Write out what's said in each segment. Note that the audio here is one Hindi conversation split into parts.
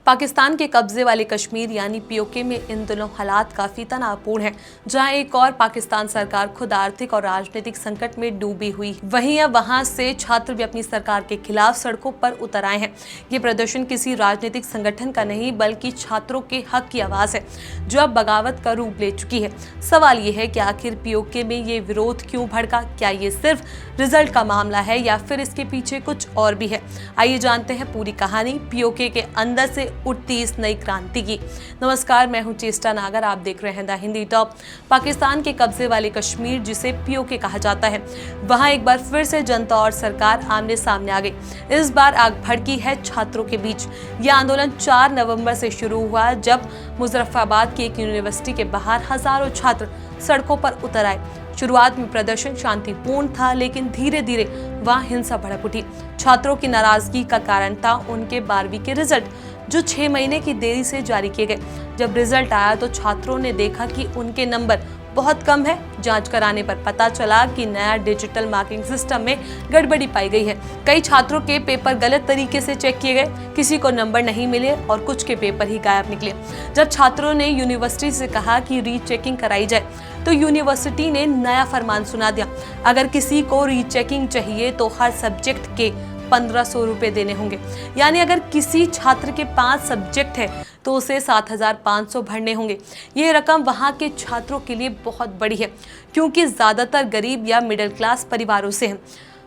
पाकिस्तान के कब्जे वाले कश्मीर यानी पीओके में इन दिनों हालात काफी तनावपूर्ण हैं, जहां एक और पाकिस्तान सरकार खुद आर्थिक और राजनीतिक संकट में डूबी हुई। वहीं अब वहां से छात्र भी अपनी सरकार के खिलाफ सड़कों पर उतर आए हैं। ये प्रदर्शन किसी राजनीतिक संगठन का नहीं बल्कि छात्रों के हक की आवाज है, जो अब बगावत का रूप ले चुकी है। सवाल ये है कि आखिर पीओके में ये विरोध क्यों भड़का? क्या ये सिर्फ रिजल्ट का मामला है या फिर इसके पीछे कुछ और भी है? आइए जानते हैं पूरी कहानी पीओके के अंदर से उठती इस नई क्रांति की। नमस्कार, मैं हूं चेष्टा नागर, आप देख रहे हैं द हिंदी टॉप। पाकिस्तान के कब्जे वाले कश्मीर, जिसे पीओके कहा जाता है, वहां एक बार फिर से जनता और सरकार आमने सामने आ गई। इस बार आग भड़की है छात्रों के बीच। यह आंदोलन 4 नवंबर से शुरू हुआ, जब मुजफ्फराबाद की एक यूनिवर्सिटी के बाहर हजारों छात्र सड़कों पर उतर आए। शुरुआत में प्रदर्शन शांतिपूर्ण था, लेकिन धीरे धीरे वहां हिंसा भड़क उठी। छात्रों की नाराजगी का कारण था उनके 12वीं के रिजल्ट, जो 6 महीने की देरी से जारी किए गए। जब रिजल्ट आया तो छात्रों ने देखा कि उनके नंबर बहुत कम है। जांच कराने पर पता चला कि नया डिजिटल मार्किंग सिस्टम में गड़बड़ी पाई गई है। कई छात्रों के पेपर गलत तरीके से चेक किए गए, किसी को नंबर नहीं मिले और कुछ के पेपर ही गायब निकले। जब छात्रों ने यूनिवर्सिटी से कहा कि रीचेकिंग कराई जाए, तो यूनिवर्सिटी ने नया फरमान सुना दिया। अगर किसी को रीचेकिंग चाहिए तो हर सब्जेक्ट के 1500 रुपए देने होंगे। यानी अगर किसी छात्र के 5 सब्जेक्ट है तो उसे 7500 भरने होंगे। ये रकम वहाँ के छात्रों के लिए बहुत बड़ी है, क्योंकि ज़्यादातर गरीब या मिडिल क्लास परिवारों से हैं।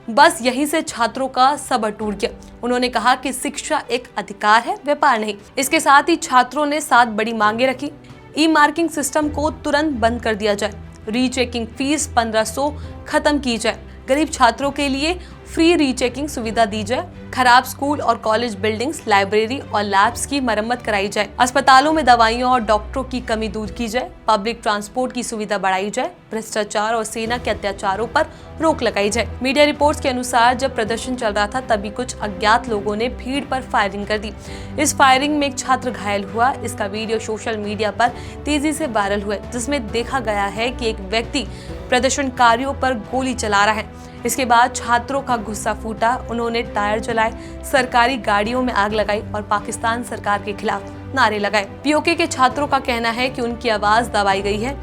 बस यहीं से छात्रों का सब्र टूट गया। उन्होंने कहा कि शिक्षा एक अधिकार है, व्यापार नहीं। इसके साथ ही छात्रों ने 7 बड़ी मांगे रखी। ई मार्किंग सिस्टम को तुरंत बंद कर दिया जाए, रीचेकिंग फीस 1500 खत्म की जाए, गरीब छात्रों के लिए फ्री रीचेकिंग सुविधा दी जाए, खराब स्कूल और कॉलेज बिल्डिंग्स, लाइब्रेरी और लैब्स की मरम्मत कराई जाए, अस्पतालों में दवाइयों और डॉक्टरों की कमी दूर की जाए, पब्लिक ट्रांसपोर्ट की सुविधा बढ़ाई जाए, भ्रष्टाचार और सेना के अत्याचारों पर रोक लगाई जाए। मीडिया रिपोर्ट्स के अनुसार जब प्रदर्शन चल रहा था, तभी कुछ अज्ञात लोगों ने भीड़ पर फायरिंग कर दी। इस फायरिंग में एक छात्र घायल हुआ। इसका वीडियो सोशल मीडिया पर तेजी से वायरल हुआ, जिसमें देखा गया है कि एक व्यक्ति प्रदर्शनकारियों पर गोली चला रहा है। इसके बाद छात्रों का गुस्सा फूटा। उन्होंने टायर जलाए, सरकारी गाड़ियों में आग लगाई और पाकिस्तान सरकार के खिलाफ नारे लगाए। पीओके के छात्रों का कहना है कि उनकी आवाज दबाई गई है,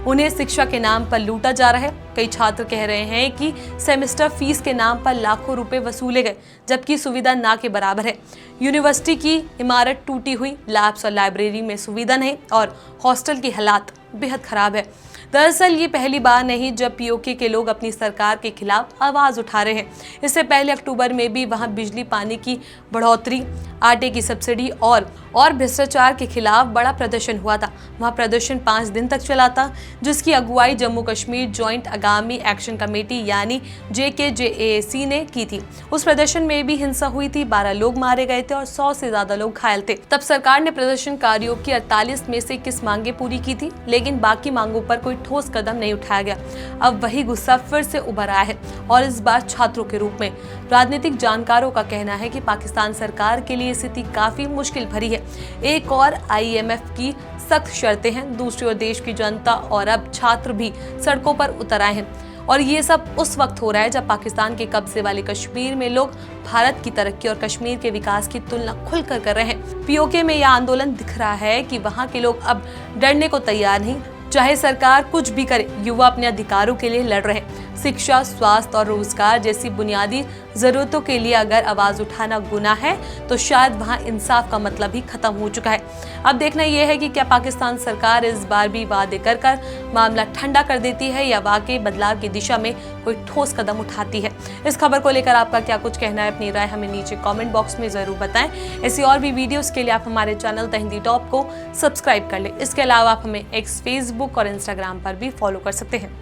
उन्हें शिक्षा के नाम पर लूटा जा रहा है। कई छात्र कह रहे हैं कि सेमेस्टर फीस के नाम पर लाखों रुपए वसूले गए, जबकि सुविधा ना के बराबर है। यूनिवर्सिटी की इमारत टूटी हुई, लैब्स और लाइब्रेरी में सुविधा नहीं और हॉस्टल की हालात बेहद खराब है। दरअसल ये पहली बार नहीं जब पीओके के लोग अपनी सरकार के खिलाफ आवाज उठा रहे हैं। इससे पहले अक्टूबर में भी वहां बिजली पानी की बढ़ोतरी, आटे की सब्सिडी और भ्रष्टाचार के खिलाफ बड़ा प्रदर्शन हुआ था। वहां प्रदर्शन 5 दिन तक चला था, जिसकी अगुवाई जम्मू कश्मीर ज्वाइंट आगामी एक्शन कमेटी यानी JKJAC ने की थी। उस प्रदर्शन में भी हिंसा हुई थी, 12 लोग मारे गए थे और 100 से ज्यादा लोग घायल थे। तब सरकार ने प्रदर्शनकारियों की 48 में से 21 मांगे पूरी की थी, लेकिन बाकी मांगों पर कोई ठोस कदम नहीं उठाया गया। अब वही गुस्सा फिर से उभर आया है और इस बार छात्रों के रूप में। राजनीतिक जानकारों का कहना है कि पाकिस्तान सरकार के लिए स्थिति काफी मुश्किल भरी है। एक और IMF की सख्त शर्तें हैं, दूसरी ओर देश की जनता और अब छात्र भी सड़कों पर उतर आए हैं। और ये सब उस वक्त हो रहा है जब पाकिस्तान के कब्जे वाले कश्मीर में लोग भारत की तरक्की और कश्मीर के विकास की तुलना खुलकर कर रहे हैं। पीओके में यह आंदोलन दिख रहा है कि वहाँ के लोग अब डरने को तैयार नहीं, चाहे सरकार कुछ भी करे। युवा अपने अधिकारों के लिए लड़ रहे हैं। शिक्षा, स्वास्थ्य और रोजगार जैसी बुनियादी जरूरतों के लिए अगर आवाज उठाना गुनाह है, तो शायद वहां इंसाफ का मतलब ही खत्म हो चुका है। अब देखना यह है कि क्या पाकिस्तान सरकार इस बार भी वादे कर मामला ठंडा कर देती है या वाकई बदलाव की दिशा में कोई ठोस कदम उठाती है। इस खबर को लेकर आपका क्या कुछ कहना है, अपनी राय हमें नीचे कॉमेंट बॉक्स में जरूर बताएं। ऐसी और भी वीडियोस के लिए आप हमारे चैनल द हिंदी टॉप को सब्सक्राइब कर लें। इसके अलावा आप हमें X, Facebook और Instagram पर भी फॉलो कर सकते हैं।